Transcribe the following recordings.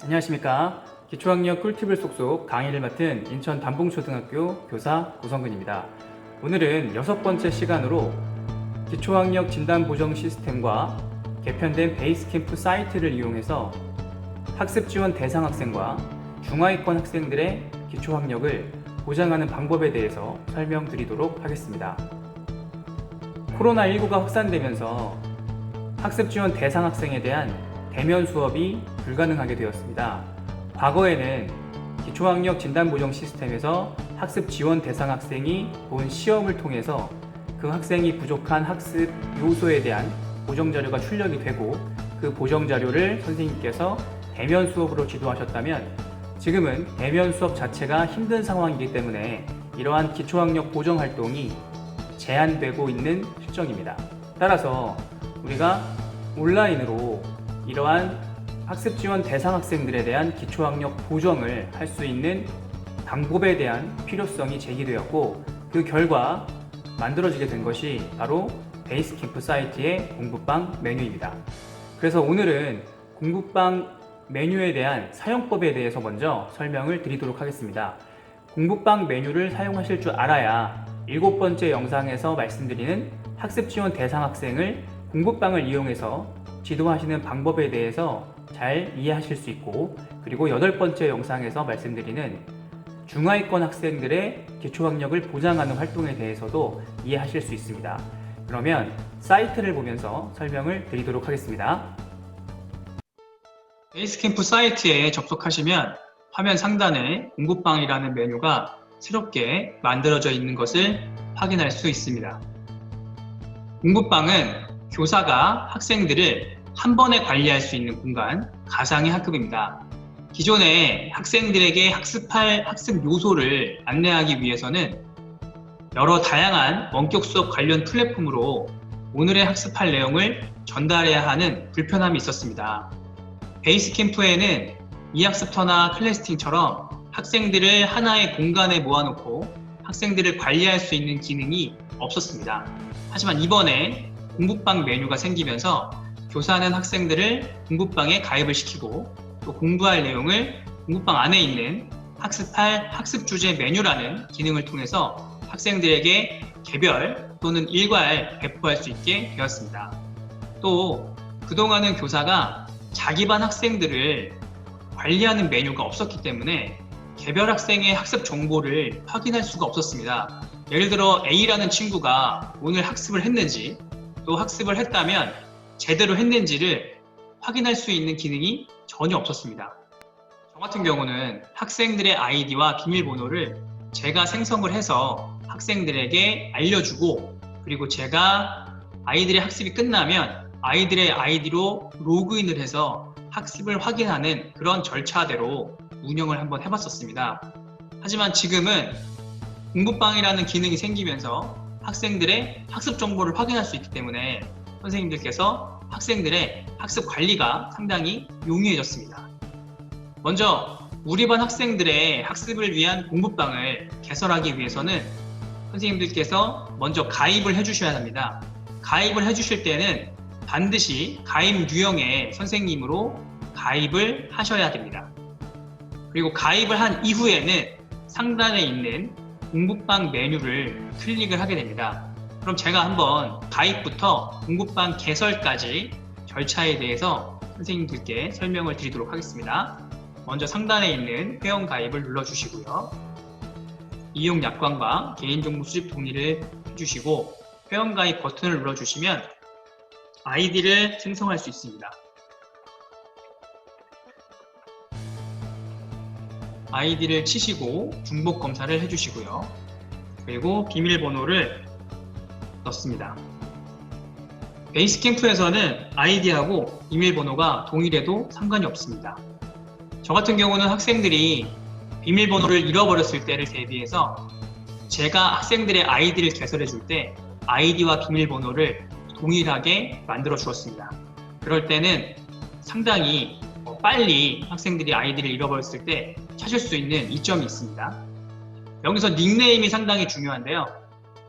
안녕하십니까. 기초학력 꿀팁을 쏙쏙 강의를 맡은 인천 단봉초등학교 교사 고성근입니다. 오늘은 6번째 시간으로 기초학력 진단 보정 시스템과 개편된 베이스캠프 사이트를 이용해서 학습 지원 대상 학생과 중하위권 학생들의 기초학력을 보장하는 방법에 대해서 설명드리도록 하겠습니다. 코로나19가 확산되면서 학습 지원 대상 학생에 대한 대면 수업이 불가능하게 되었습니다. 과거에는 기초학력 진단 보정 시스템에서 학습 지원 대상 학생이 본 시험을 통해서 그 학생이 부족한 학습 요소에 대한 보정 자료가 출력이 되고 그 보정 자료를 선생님께서 대면 수업으로 지도하셨다면 지금은 대면 수업 자체가 힘든 상황이기 때문에 이러한 기초학력 보정 활동이 제한되고 있는 실정입니다. 따라서 우리가 온라인으로 이러한 학습 지원 대상 학생들에 대한 기초학력 보정을 할 수 있는 방법에 대한 필요성이 제기되었고 그 결과 만들어지게 된 것이 바로 베이스캠프 사이트의 공부방 메뉴입니다. 그래서 오늘은 공부방 메뉴에 대한 사용법에 대해서 먼저 설명을 드리도록 하겠습니다. 공부방 메뉴를 사용하실 줄 알아야 7번째 영상에서 말씀드리는 학습 지원 대상 학생을 공부방을 이용해서 지도하시는 방법에 대해서 잘 이해하실 수 있고, 그리고 8번째 영상에서 말씀드리는 중하위권 학생들의 기초학력을 보장하는 활동에 대해서도 이해하실 수 있습니다. 그러면 사이트를 보면서 설명을 드리도록 하겠습니다. 베이스캠프 사이트에 접속하시면 화면 상단에 공부방이라는 메뉴가 새롭게 만들어져 있는 것을 확인할 수 있습니다. 공부방은 교사가 학생들을 한 번에 관리할 수 있는 공간, 가상의 학급입니다. 기존에 학생들에게 학습할 학습 요소를 안내하기 위해서는 여러 다양한 원격 수업 관련 플랫폼으로 오늘의 학습할 내용을 전달해야 하는 불편함이 있었습니다. 베이스캠프에는 이학습터나 클래스팅처럼 학생들을 하나의 공간에 모아놓고 학생들을 관리할 수 있는 기능이 없었습니다. 하지만 이번에 공부방 메뉴가 생기면서 교사는 학생들을 공부방에 가입을 시키고 또 공부할 내용을 공부방 안에 있는 학습할 학습 주제 메뉴라는 기능을 통해서 학생들에게 개별 또는 일괄 배포할 수 있게 되었습니다. 또 그동안은 교사가 자기 반 학생들을 관리하는 메뉴가 없었기 때문에 개별 학생의 학습 정보를 확인할 수가 없었습니다. 예를 들어 A라는 친구가 오늘 학습을 했는지, 또 학습을 했다면 제대로 했는지를 확인할 수 있는 기능이 전혀 없었습니다. 저 같은 경우는 학생들의 아이디와 비밀번호를 제가 생성을 해서 학생들에게 알려주고, 그리고 제가 아이들의 학습이 끝나면 아이들의 아이디로 로그인을 해서 학습을 확인하는 그런 절차대로 운영을 한번 해봤었습니다. 하지만 지금은 공부방이라는 기능이 생기면서 학생들의 학습 정보를 확인할 수 있기 때문에 선생님들께서 학생들의 학습 관리가 상당히 용이해졌습니다. 먼저 우리 반 학생들의 학습을 위한 공부방을 개설하기 위해서는 선생님들께서 먼저 가입을 해주셔야 합니다. 가입을 해주실 때는 반드시 가입 유형의 선생님으로 가입을 하셔야 됩니다. 그리고 가입을 한 이후에는 상단에 있는 공부방 메뉴를 클릭을 하게 됩니다. 그럼 제가 한번 가입부터 공부방 개설까지 절차에 대해서 선생님들께 설명을 드리도록 하겠습니다. 먼저 상단에 있는 회원 가입을 눌러주시고요. 이용 약관과 개인정보 수집 동의를 해주시고 회원 가입 버튼을 눌러주시면 아이디를 생성할 수 있습니다. 아이디를 치시고 중복 검사를 해주시고요. 그리고 비밀번호를 넣습니다. 베이스캠프에서는 아이디하고 비밀번호가 동일해도 상관이 없습니다. 저 같은 경우는 학생들이 비밀번호를 잃어버렸을 때를 대비해서 제가 학생들의 아이디를 개설해 줄 때 아이디와 비밀번호를 동일하게 만들어 주었습니다. 그럴 때는 상당히 빨리 학생들이 아이디를 잃어버렸을 때 찾을 수 있는 이점이 있습니다. 여기서 닉네임이 상당히 중요한데요.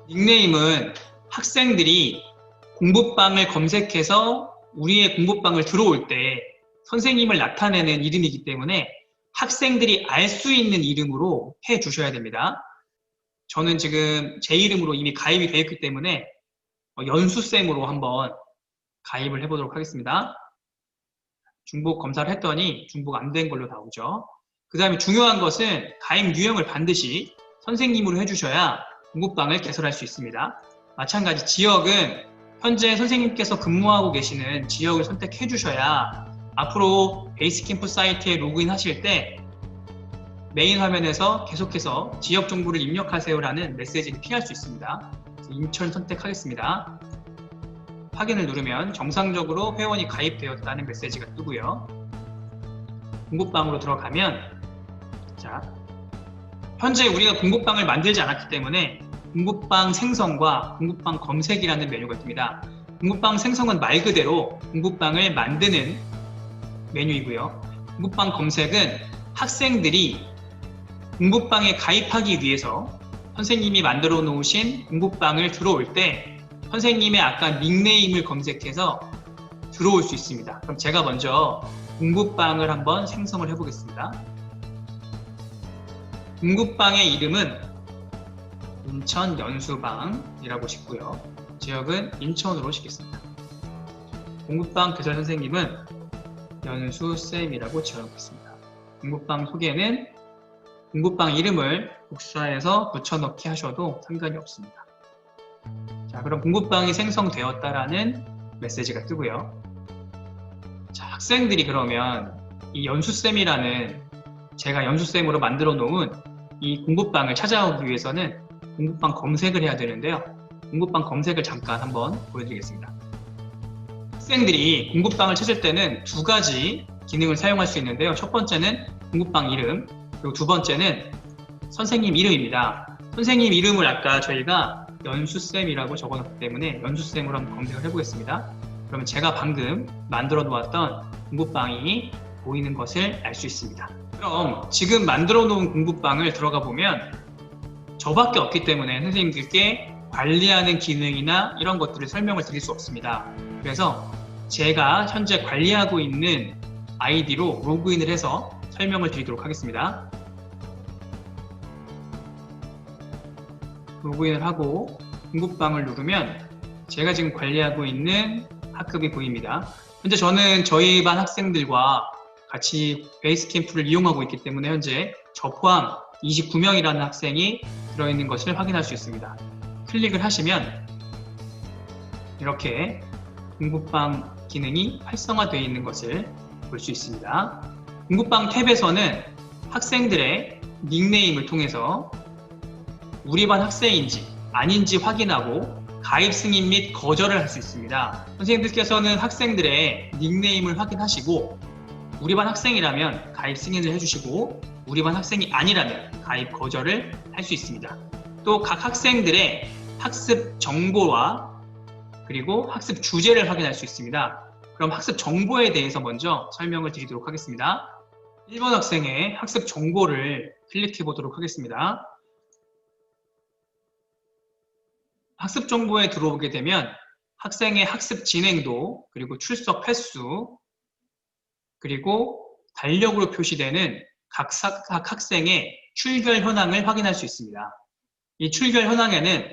닉네임은 학생들이 공부방을 검색해서 우리의 공부방을 들어올 때 선생님을 나타내는 이름이기 때문에 학생들이 알 수 있는 이름으로 해 주셔야 됩니다. 저는 지금 제 이름으로 이미 가입이 되어 있기 때문에 연수쌤으로 한번 가입을 해보도록 하겠습니다. 중복 검사를 했더니 중복 안 된 걸로 나오죠. 그 다음에 중요한 것은 가입 유형을 반드시 선생님으로 해주셔야 공부방을 개설할 수 있습니다. 마찬가지 지역은 현재 선생님께서 근무하고 계시는 지역을 선택해 주셔야 앞으로 베이스캠프 사이트에 로그인 하실 때 메인 화면에서 계속해서 지역 정보를 입력하세요라는 메시지를 피할 수 있습니다. 인천 선택하겠습니다. 확인을 누르면 정상적으로 회원이 가입되었다는 메시지가 뜨고요. 공부방으로 들어가면 자, 현재 우리가 공부방을 만들지 않았기 때문에 공부방 생성과 공부방 검색이라는 메뉴가 뜹니다. 공부방 생성은 말 그대로 공부방을 만드는 메뉴이고요. 공부방 검색은 학생들이 공부방에 가입하기 위해서 선생님이 만들어 놓으신 공부방을 들어올 때 선생님의 아까 닉네임을 검색해서 들어올 수 있습니다. 그럼 제가 먼저 공부방을 한번 생성을 해보겠습니다. 공부방의 이름은 인천 연수방이라고 짓고요. 지역은 인천으로 짓겠습니다. 공부방 교사 선생님은 연수쌤이라고 지어놓겠습니다. 공부방 소개는 공부방 이름을 복사해서 붙여넣기 하셔도 상관이 없습니다. 자, 그럼 공부방이 생성되었다라는 메시지가 뜨고요. 자, 학생들이 그러면 이 연수쌤이라는 제가 연수쌤으로 만들어 놓은 이 공부방을 찾아오기 위해서는 공부방 검색을 해야 되는데요. 공부방 검색을 잠깐 한번 보여드리겠습니다. 학생들이 공부방을 찾을 때는 두 가지 기능을 사용할 수 있는데요. 첫 번째는 공부방 이름, 그리고 두 번째는 선생님 이름입니다. 선생님 이름을 아까 저희가 연수쌤이라고 적어놨기 때문에 연수쌤으로 한번 검색을 해보겠습니다. 그러면 제가 방금 만들어 놓았던 공부방이 보이는 것을 알 수 있습니다. 그럼 지금 만들어 놓은 공부방을 들어가 보면 저밖에 없기 때문에 선생님들께 관리하는 기능이나 이런 것들을 설명을 드릴 수 없습니다. 그래서 제가 현재 관리하고 있는 아이디로 로그인을 해서 설명을 드리도록 하겠습니다. 로그인을 하고 공부방을 누르면 제가 지금 관리하고 있는 학급이 보입니다. 현재 저는 저희 반 학생들과 같이 베이스캠프를 이용하고 있기 때문에 현재 저 포함 29명이라는 학생이 들어있는 것을 확인할 수 있습니다. 클릭을 하시면 이렇게 공부방 기능이 활성화되어 있는 것을 볼 수 있습니다. 공부방 탭에서는 학생들의 닉네임을 통해서 우리 반 학생인지 아닌지 확인하고 가입 승인 및 거절을 할 수 있습니다. 선생님들께서는 학생들의 닉네임을 확인하시고 우리 반 학생이라면 가입 승인을 해주시고 우리 반 학생이 아니라면 가입 거절을 할 수 있습니다. 또 각 학생들의 학습 정보와 그리고 학습 주제를 확인할 수 있습니다. 그럼 학습 정보에 대해서 먼저 설명을 드리도록 하겠습니다. 1번 학생의 학습 정보를 클릭해 보도록 하겠습니다. 학습 정보에 들어오게 되면 학생의 학습 진행도, 그리고 출석 횟수, 그리고 달력으로 표시되는 각 학생의 출결 현황을 확인할 수 있습니다. 이 출결 현황에는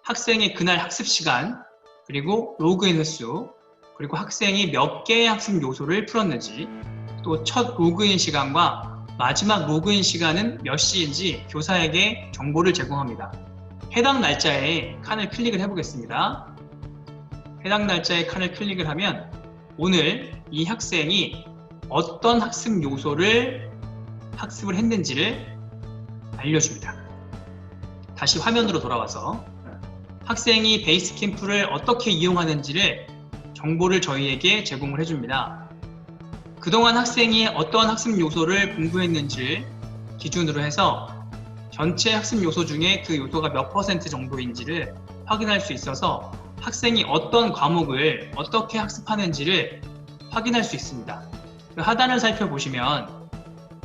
학생의 그날 학습 시간, 그리고 로그인 횟수, 그리고 학생이 몇 개의 학습 요소를 풀었는지, 또 첫 로그인 시간과 마지막 로그인 시간은 몇 시인지 교사에게 정보를 제공합니다. 해당 날짜에 칸을 클릭을 해보겠습니다. 해당 날짜에 칸을 클릭을 하면 오늘 이 학생이 어떤 학습 요소를 학습을 했는지를 알려줍니다. 다시 화면으로 돌아와서 학생이 베이스캠프를 어떻게 이용하는지를 정보를 저희에게 제공을 해줍니다. 그동안 학생이 어떤 학습 요소를 공부했는지를 기준으로 해서 전체 학습 요소 중에 그 요소가 몇 % 정도인지를 확인할 수 있어서 학생이 어떤 과목을 어떻게 학습하는지를 확인할 수 있습니다. 그 하단을 살펴보시면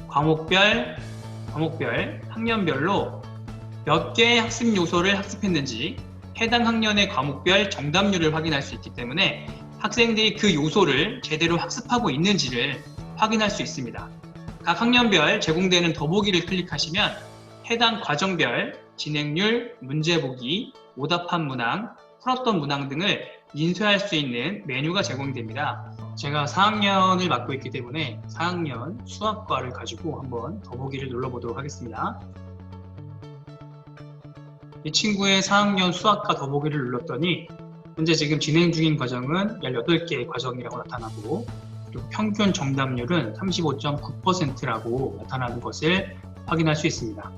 과목별, 학년별로 몇 개의 학습 요소를 학습했는지 해당 학년의 과목별 정답률을 확인할 수 있기 때문에 학생들이 그 요소를 제대로 학습하고 있는지를 확인할 수 있습니다. 각 학년별 제공되는 더보기를 클릭하시면 해당 과정별 진행률, 문제보기, 오답한 문항, 풀었던 문항 등을 인쇄할 수 있는 메뉴가 제공됩니다. 제가 4학년을 맡고 있기 때문에 4학년 수학과를 가지고 한번 더보기를 눌러보도록 하겠습니다. 이 친구의 4학년 수학과 더보기를 눌렀더니 현재 지금 진행 중인 과정은 18개의 과정이라고 나타나고, 그리고 평균 정답률은 35.9%라고 나타나는 것을 확인할 수 있습니다.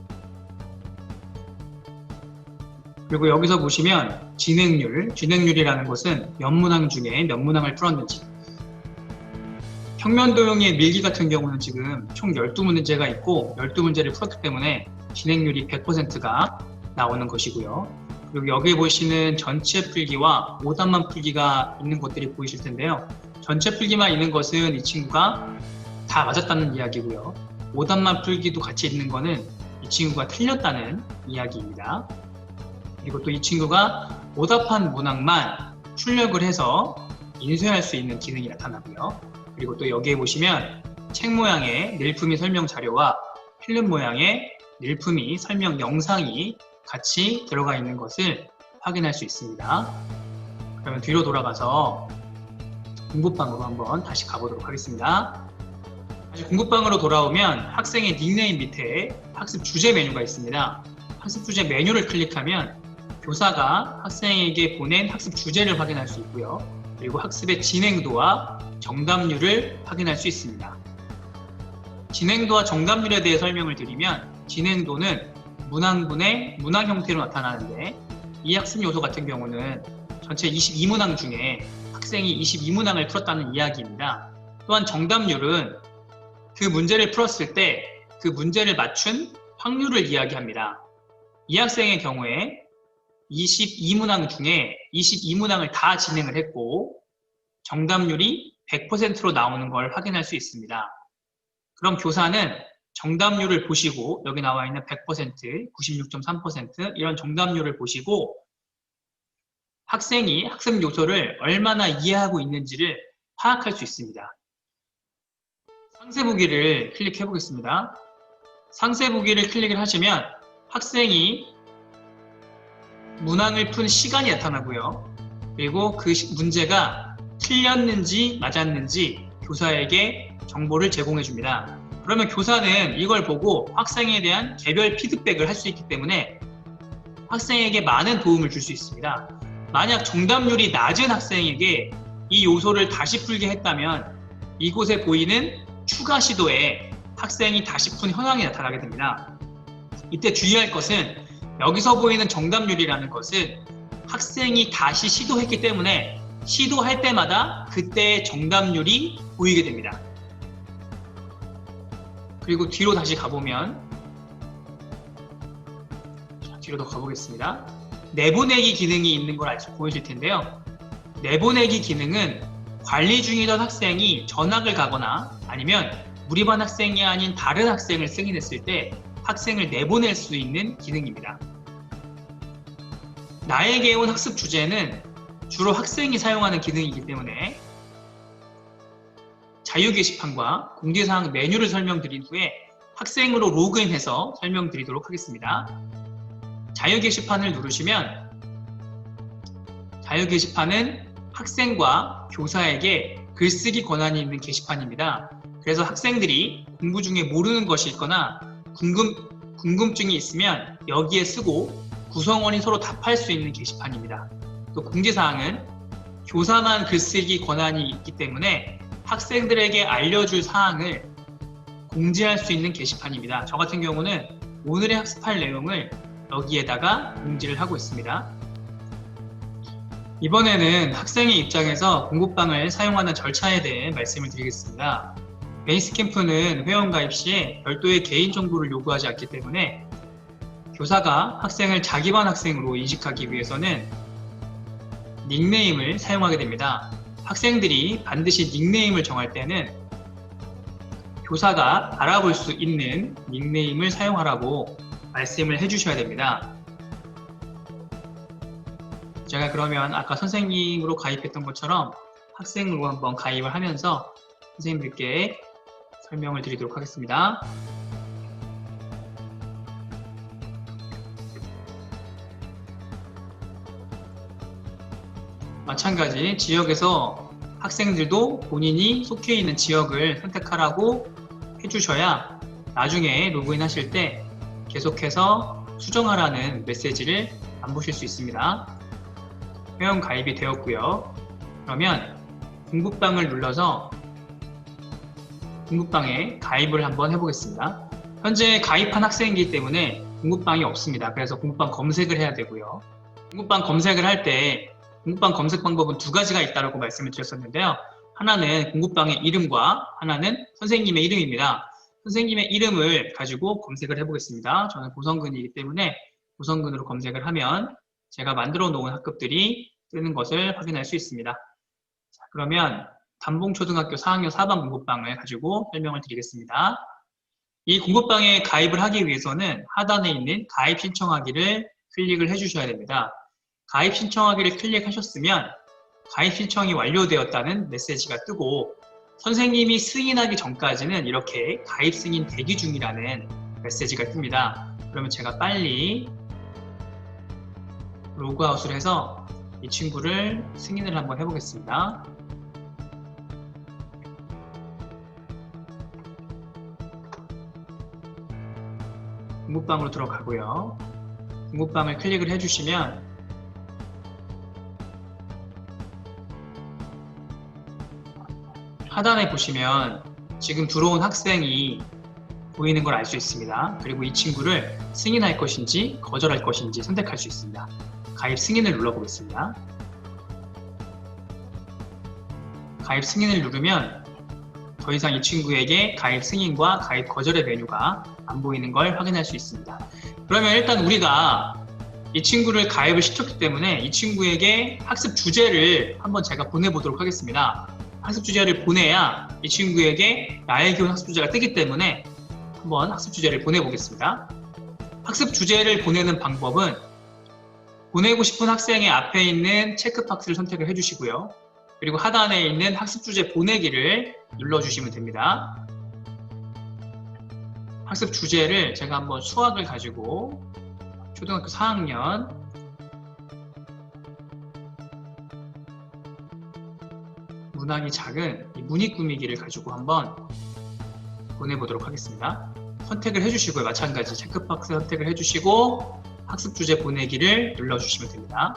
그리고 여기서 보시면 진행률이라는 것은 몇 문항 중에 몇 문항을 풀었는지, 평면도형의 밀기 같은 경우는 지금 총 12문제가 있고 12문제를 풀었기 때문에 진행률이 100%가 나오는 것이고요. 그리고 여기 보시는 전체 풀기와 오답만 풀기가 있는 것들이 보이실 텐데요. 전체 풀기만 있는 것은 이 친구가 다 맞았다는 이야기고요. 오답만 풀기도 같이 있는 것은 이 친구가 틀렸다는 이야기입니다. 그리고 또 이 친구가 오답한 문항만 출력을 해서 인쇄할 수 있는 기능이 나타나고요. 그리고 또 여기에 보시면 책 모양의 닐품이 설명 자료와 필름 모양의 닐품이 설명 영상이 같이 들어가 있는 것을 확인할 수 있습니다. 그러면 뒤로 돌아가서 공부방으로 한번 다시 가보도록 하겠습니다. 다시 공부방으로 돌아오면 학생의 닉네임 밑에 학습 주제 메뉴가 있습니다. 학습 주제 메뉴를 클릭하면 교사가 학생에게 보낸 학습 주제를 확인할 수 있고요. 그리고 학습의 진행도와 정답률을 확인할 수 있습니다. 진행도와 정답률에 대해 설명을 드리면, 진행도는 문항분의 문항 형태로 나타나는데, 이 학습 요소 같은 경우는 전체 22문항 중에 학생이 22문항을 풀었다는 이야기입니다. 또한 정답률은 그 문제를 풀었을 때 그 문제를 맞춘 확률을 이야기합니다. 이 학생의 경우에 22문항 중에 22문항을 다 진행을 했고 정답률이 100%로 나오는 걸 확인할 수 있습니다. 그럼 교사는 정답률을 보시고, 여기 나와 있는 100%, 96.3% 이런 정답률을 보시고 학생이 학습 요소를 얼마나 이해하고 있는지를 파악할 수 있습니다. 상세 보기를 클릭해 보겠습니다. 상세 보기를 클릭을 하시면 학생이 문항을 푼 시간이 나타나고요. 그리고 그 문제가 틀렸는지 맞았는지 교사에게 정보를 제공해 줍니다. 그러면 교사는 이걸 보고 학생에 대한 개별 피드백을 할 수 있기 때문에 학생에게 많은 도움을 줄 수 있습니다. 만약 정답률이 낮은 학생에게 이 요소를 다시 풀게 했다면 이곳에 보이는 추가 시도에 학생이 다시 푼 현황이 나타나게 됩니다. 이때 주의할 것은, 여기서 보이는 정답률이라는 것은 학생이 다시 시도했기 때문에 시도할 때마다 그때의 정답률이 보이게 됩니다. 그리고 뒤로 다시 가보면, 뒤로 더 가보겠습니다. 내보내기 기능이 있는 걸 보여줄 텐데요. 내보내기 기능은 관리 중이던 학생이 전학을 가거나 아니면 우리 반 학생이 아닌 다른 학생을 승인했을 때 학생을 내보낼 수 있는 기능입니다. 나에게 온 학습 주제는 주로 학생이 사용하는 기능이기 때문에 자유 게시판과 공지사항 메뉴를 설명드린 후에 학생으로 로그인해서 설명드리도록 하겠습니다. 자유 게시판을 누르시면, 자유 게시판은 학생과 교사에게 글쓰기 권한이 있는 게시판입니다. 그래서 학생들이 공부 중에 모르는 것이 있거나 궁금증이 있으면 여기에 쓰고 구성원이 서로 답할 수 있는 게시판입니다. 또 공지사항은 교사만 글쓰기 권한이 있기 때문에 학생들에게 알려줄 사항을 공지할 수 있는 게시판입니다. 저 같은 경우는 오늘의 학습할 내용을 여기에다가 공지를 하고 있습니다. 이번에는 학생의 입장에서 공부방을 사용하는 절차에 대해 말씀을 드리겠습니다. 베이스캠프는 회원 가입 시에 별도의 개인정보를 요구하지 않기 때문에 교사가 학생을 자기 반 학생으로 인식하기 위해서는 닉네임을 사용하게 됩니다. 학생들이 반드시 닉네임을 정할 때는 교사가 알아볼 수 있는 닉네임을 사용하라고 말씀을 해주셔야 됩니다. 제가 그러면 아까 선생님으로 가입했던 것처럼 학생으로 한번 가입을 하면서 선생님들께 설명을 드리도록 하겠습니다. 마찬가지 지역에서 학생들도 본인이 속해 있는 지역을 선택하라고 해주셔야 나중에 로그인 하실 때 계속해서 수정하라는 메시지를 안 보실 수 있습니다. 회원 가입이 되었고요. 그러면 공부방을 눌러서 공부방에 가입을 한번 해보겠습니다. 현재 가입한 학생이기 때문에 공부방이 없습니다. 그래서 공부방 검색을 해야 되고요. 공부방 검색을 할 때 공부방 검색 방법은 두 가지가 있다고 말씀을 드렸었는데요. 하나는 공부방의 이름과 하나는 선생님의 이름입니다. 선생님의 이름을 가지고 검색을 해보겠습니다. 저는 고성근이기 때문에 고성근으로 검색을 하면 제가 만들어 놓은 학급들이 뜨는 것을 확인할 수 있습니다. 자, 그러면 담봉초등학교 4학년 4반 공부방을 가지고 설명을 드리겠습니다. 이 공부방에 가입을 하기 위해서는 하단에 있는 가입 신청하기를 클릭을 해주셔야 됩니다. 가입 신청하기를 클릭하셨으면 가입 신청이 완료되었다는 메시지가 뜨고 선생님이 승인하기 전까지는 이렇게 가입 승인 대기 중이라는 메시지가 뜹니다. 그러면 제가 빨리 로그아웃을 해서 이 친구를 승인을 한번 해보겠습니다. 공부방으로 들어가고요. 공부방을 클릭을 해주시면 하단에 보시면 지금 들어온 학생이 보이는 걸 알 수 있습니다. 그리고 이 친구를 승인할 것인지 거절할 것인지 선택할 수 있습니다. 가입 승인을 눌러보겠습니다. 가입 승인을 누르면 더 이상 이 친구에게 가입 승인과 가입 거절의 메뉴가 안 보이는 걸 확인할 수 있습니다. 그러면 일단 우리가 이 친구를 가입을 시켰기 때문에 이 친구에게 학습 주제를 한번 제가 보내보도록 하겠습니다. 학습 주제를 보내야 이 친구에게 나의 기본 학습 주제가 뜨기 때문에 한번 학습 주제를 보내보겠습니다. 학습 주제를 보내는 방법은 보내고 싶은 학생의 앞에 있는 체크박스를 선택을 해주시고요. 그리고 하단에 있는 학습 주제 보내기를 눌러주시면 됩니다. 학습 주제를 제가 한번 수학을 가지고 초등학교 4학년 문학이 작은 이 문이 꾸미기를 가지고 한번 보내보도록 하겠습니다. 선택을 해주시고요. 마찬가지 체크박스 선택을 해주시고 학습 주제 보내기를 눌러주시면 됩니다.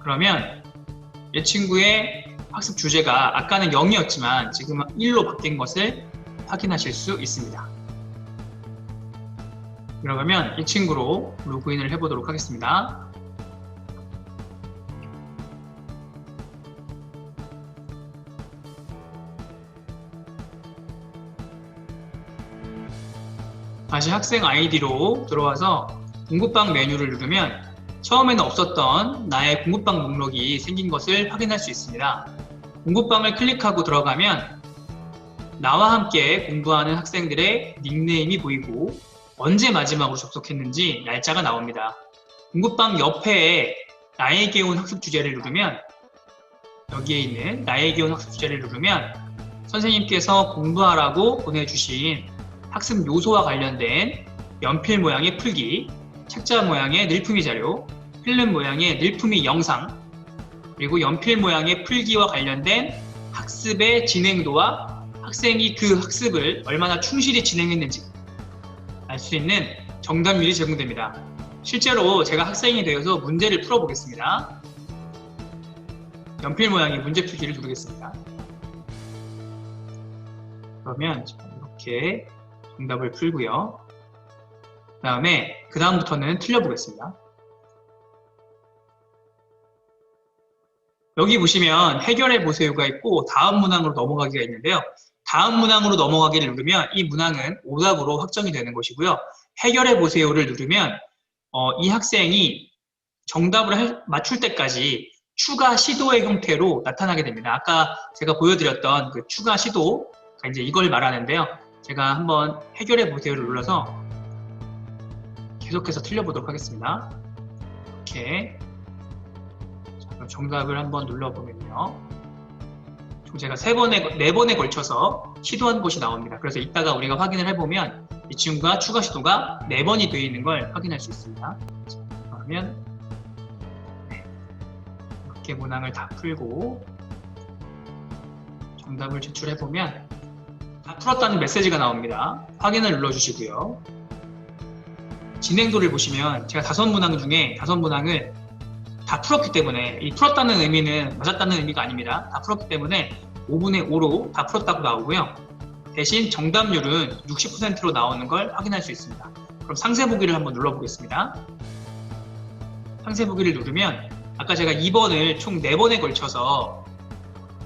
그러면 이 친구의 학습 주제가 아까는 0이었지만 지금 1로 바뀐 것을 확인하실 수 있습니다. 그러면 이 친구로 로그인을 해보도록 하겠습니다. 다시 학생 아이디로 들어와서 공부방 메뉴를 누르면 처음에는 없었던 나의 공부방 목록이 생긴 것을 확인할 수 있습니다. 공부방을 클릭하고 들어가면 나와 함께 공부하는 학생들의 닉네임이 보이고 언제 마지막으로 접속했는지 날짜가 나옵니다. 공부방 옆에 나에게 온 학습 주제를 누르면 여기에 있는 나에게 온 학습 주제를 누르면 선생님께서 공부하라고 보내주신 학습 요소와 관련된 연필 모양의 풀기, 책자 모양의 늘품이 자료, 필름 모양의 늘품이 영상, 그리고 연필 모양의 풀기와 관련된 학습의 진행도와 학생이 그 학습을 얼마나 충실히 진행했는지 알 수 있는 정답률이 제공됩니다. 실제로 제가 학생이 되어서 문제를 풀어보겠습니다. 연필 모양의 문제 풀기를 누르겠습니다. 그러면 이렇게 정답을 풀고요. 그 다음부터는 틀려보겠습니다. 여기 보시면 해결해 보세요가 있고 다음 문항으로 넘어가기가 있는데요. 다음 문항으로 넘어가기를 누르면 이 문항은 오답으로 확정이 되는 것이고요. 해결해 보세요를 누르면 이 학생이 정답을 맞출 때까지 추가 시도의 형태로 나타나게 됩니다. 아까 제가 보여드렸던 그 추가 시도가 이제 이걸 말하는데요. 제가 한번 해결해 보세요를 눌러서 계속해서 틀려보도록 하겠습니다. 이렇게. 자, 그럼 정답을 한번 눌러보면요. 제가 4번에 걸쳐서 시도한 곳이 나옵니다. 그래서 이따가 우리가 확인을 해보면 이 친구가 추가 시도가 4번이 되어 있는 걸 확인할 수 있습니다. 그러면 이렇게 문항을 다 풀고 정답을 제출해보면 다 풀었다는 메시지가 나옵니다. 확인을 눌러주시고요. 진행도를 보시면 제가 5문항 중에 5문항을 다 풀었기 때문에 이 풀었다는 의미는 맞았다는 의미가 아닙니다. 다 풀었기 때문에 5분의 5로 다 풀었다고 나오고요. 대신 정답률은 60%로 나오는 걸 확인할 수 있습니다. 그럼 상세 보기를 한번 눌러보겠습니다. 상세 보기를 누르면 아까 제가 2번을 총 4번에 걸쳐서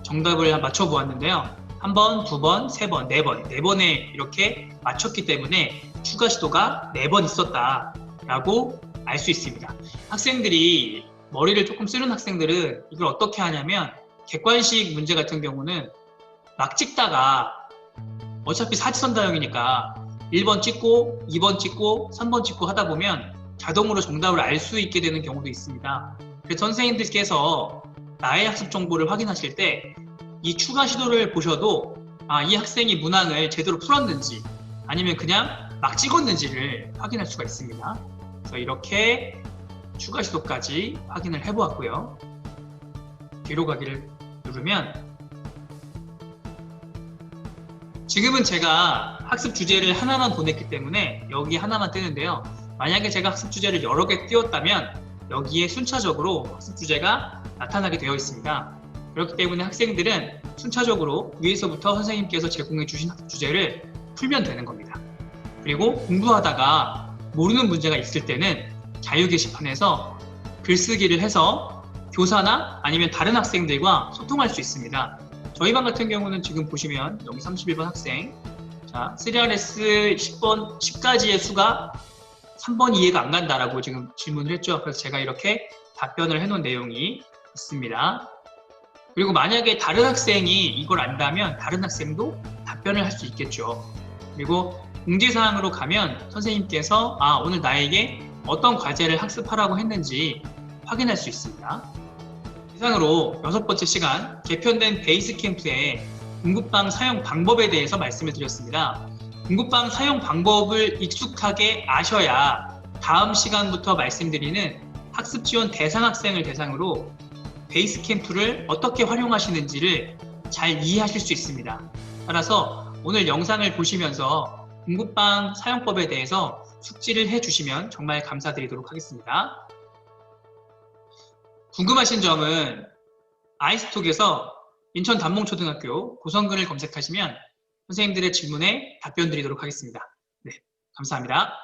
정답을 맞춰보았는데요. 1번, 2번, 3번, 4번, 4번에 이렇게 맞췄기 때문에 추가 시도가 4번 있었다라고 알 수 있습니다. 학생들이 머리를 조금 쓰는 학생들은 이걸 어떻게 하냐면 객관식 문제 같은 경우는 막 찍다가 어차피 사지선다형이니까 1번 찍고 2번 찍고 3번 찍고 하다 보면 자동으로 정답을 알 수 있게 되는 경우도 있습니다. 그래서 선생님들께서 나의 학습 정보를 확인하실 때 이 추가 시도를 보셔도 이 학생이 문항을 제대로 풀었는지 아니면 그냥 막 찍었는지를 확인할 수가 있습니다. 그래서 이렇게 추가 시도까지 확인을 해보았고요. 뒤로 가기를 누르면 지금은 제가 학습 주제를 하나만 보냈기 때문에 여기 하나만 뜨는데요. 만약에 제가 학습 주제를 여러 개 띄웠다면 여기에 순차적으로 학습 주제가 나타나게 되어 있습니다. 그렇기 때문에 학생들은 순차적으로 위에서부터 선생님께서 제공해 주신 학습 주제를 풀면 되는 겁니다. 그리고 공부하다가 모르는 문제가 있을 때는 자유 게시판에서 글쓰기를 해서 교사나 아니면 다른 학생들과 소통할 수 있습니다. 저희 반 같은 경우는 지금 보시면 여기 31번 학생, 자 3RS 10번, 10가지의 수가 3번 이해가 안 간다라고 지금 질문을 했죠. 그래서 제가 이렇게 답변을 해놓은 내용이 있습니다. 그리고 만약에 다른 학생이 이걸 안다면 다른 학생도 답변을 할 수 있겠죠. 그리고 공지사항으로 가면 선생님께서 오늘 나에게 어떤 과제를 학습하라고 했는지 확인할 수 있습니다. 이상으로 6번째 시간 개편된 베이스캠프의 공부방 사용 방법에 대해서 말씀을 드렸습니다. 공부방 사용 방법을 익숙하게 아셔야 다음 시간부터 말씀드리는 학습 지원 대상 학생을 대상으로 베이스캠프를 어떻게 활용하시는지를 잘 이해하실 수 있습니다. 따라서 오늘 영상을 보시면서 공부방 사용법에 대해서 숙지를 해주시면 정말 감사드리도록 하겠습니다. 궁금하신 점은 아이스톡에서 인천 단봉초등학교 고성근을 검색하시면 선생님들의 질문에 답변 드리도록 하겠습니다. 네, 감사합니다.